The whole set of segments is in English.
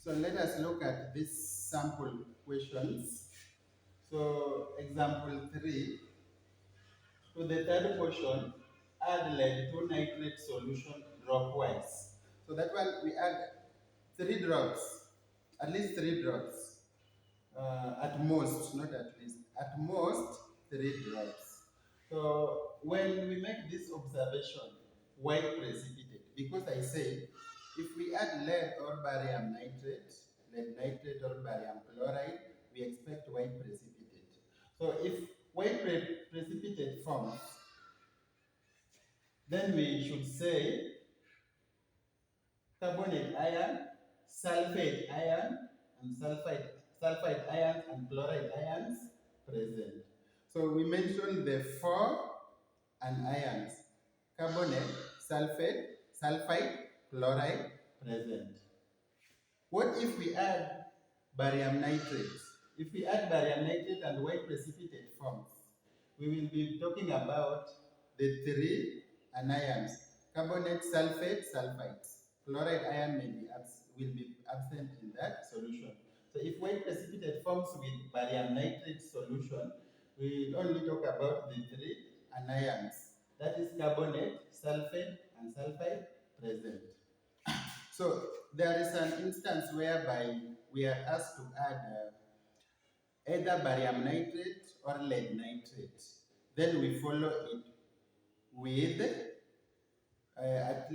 So let us look at these sample questions. So example 3, to the third portion, add lead to nitrate solution dropwise. So that one we add 3 drops, at least 3 drops, at most, not at least, at most 3 drops. So when we make this observation, white precipitate, because I say if we add lead or barium nitrate, lead nitrate or barium chloride, we expect white precipitate. So if white precipitate forms, then we should say carbonate ion, sulfate ion, and sulfide ions and chloride ions present. So we mentioned the 4 and ions: carbonate, sulfate, sulfide, chloride present. What if we add barium nitrate? If we add barium nitrate and white precipitate forms, we will be talking about the 3 anions: carbonate, sulfate, sulfides. Chloride ion will be absent in that solution. So if white precipitate forms with barium nitrate solution, we will only talk about the 3 anions. That is carbonate, sulfate, and sulfide present. So there is an instance whereby we are asked to add either barium nitrate or lead nitrate. Then we follow it with at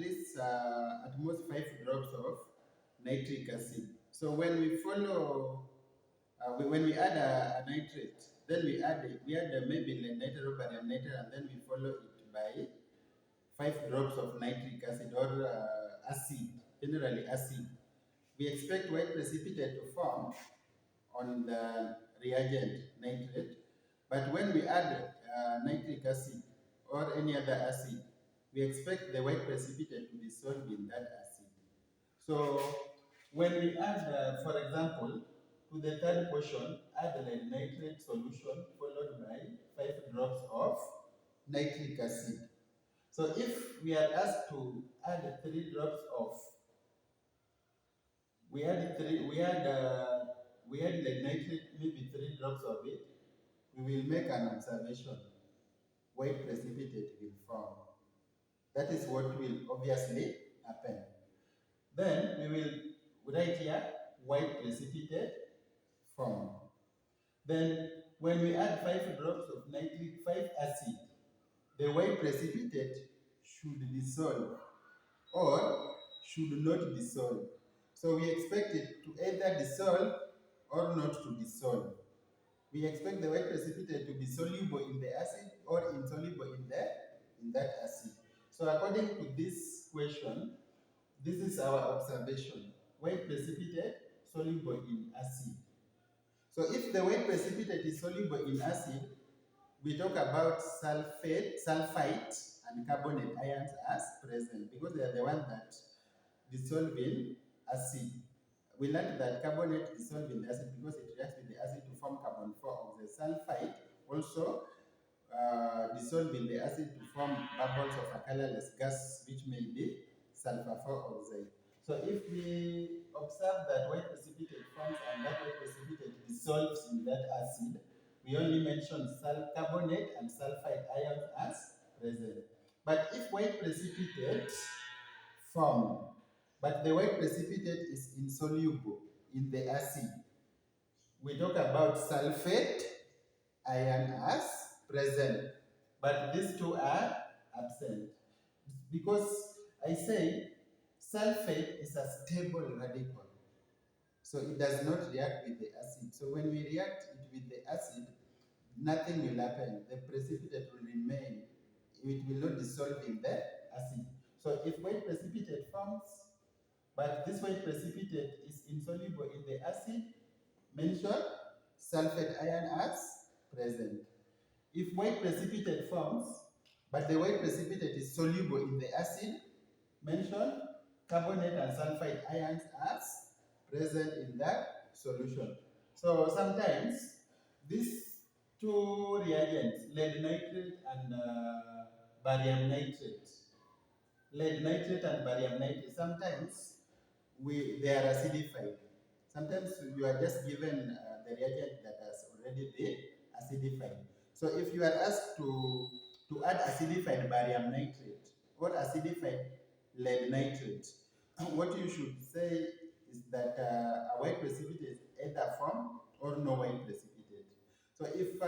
most 5 drops of nitric acid. So when we follow, when we add a nitrate, then we add maybe lead nitrate or barium nitrate, and then we follow it by 5 drops of nitric acid or acid, generally acid. We expect white precipitate to form on the reagent nitrate, but when we add nitric acid or any other acid, we expect the white precipitate to dissolve in that acid. So when we add, for example, to the third portion, add lead nitrate solution followed by 5 drops of nitric acid. So if we are asked to add 3 drops of, we had lead nitrate, maybe 3 drops of it, we will make an observation. White precipitate will form. That is what will obviously happen. Then we will write here white precipitate form. Then when we add 5 drops of nitric 5 acid, the white precipitate should dissolve or should not dissolve. So we expect it to either dissolve or not to dissolve. We expect the white precipitate to be soluble in the acid or insoluble in that acid. So according to this question, this is our observation. White precipitate soluble in acid. So if the white precipitate is soluble in acid, we talk about sulfite, and carbonate ions as present because they are the ones that dissolve in acid. We learned that carbonate dissolves in the acid because it reacts with the acid to form carbon 4 oxide. Sulfite also dissolve in the acid to form bubbles of a colorless gas, which may be sulfur 4 oxide. So if we observe that white precipitate forms and that white precipitate dissolves in that acid, we only mention carbonate and sulfide ions as present. But if white precipitate form, but the white precipitate is insoluble in the acid, we talk about sulfate ion as present, but these two are absent. Because I say sulfate is a stable radical, so it does not react with the acid. So when we react it with the acid, nothing will happen. The precipitate will remain. It will not dissolve in the acid. So if white precipitate forms, but this white precipitate is insoluble in the acid, mention sulfate ion as present. If white precipitate forms, but the white precipitate is soluble in the acid, mention carbonate and sulfide ions as present in that solution. So sometimes these two reagents, lead nitrate and barium nitrate, sometimes they are acidified. Sometimes you are just given the reagent that has already been acidified. So if you are asked to add acidified barium nitrate or acidified lead nitrate, what you should say is that a white precipitate is either formed or no white precipitate. So if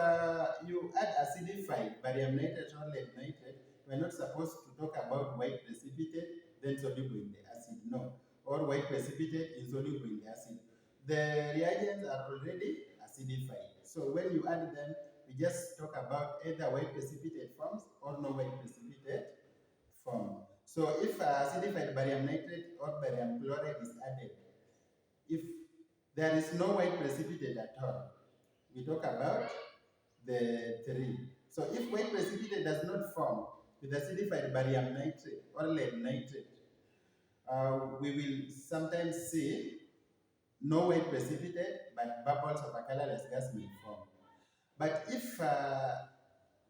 you add acidified barium nitrate or lead nitrate, we are not supposed to talk about white precipitate, then soluble in the acid. No. Or white precipitate insoluble in the acid. The reagents are already acidified. So when you add them, we just talk about either white precipitate forms or no white precipitate form. So if acidified barium nitrate or barium chloride is added, if there is no white precipitate at all, we talk about the three. So if white precipitate does not form with acidified barium nitrate or lead nitrate, we will sometimes see no white precipitate, but bubbles of a colorless gas may form. But if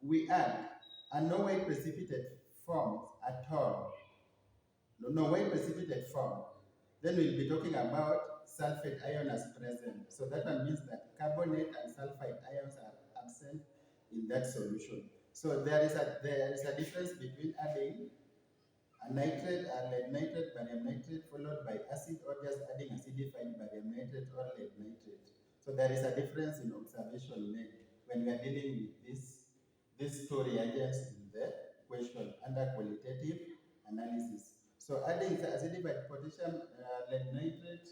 we add a no white precipitate forms at all, no white precipitate form, then we'll be talking about sulfate ion as present. So that one means that carbonate and sulfide ions are absent in that solution. So there is a difference between adding a nitrate, a lead nitrate, barium nitrate, followed by acid, or just adding acidified barium nitrate or lead nitrate. So there is a difference in observation made when we are dealing with these two reagents in the question under qualitative analysis. So adding the acidified potassium lead nitrate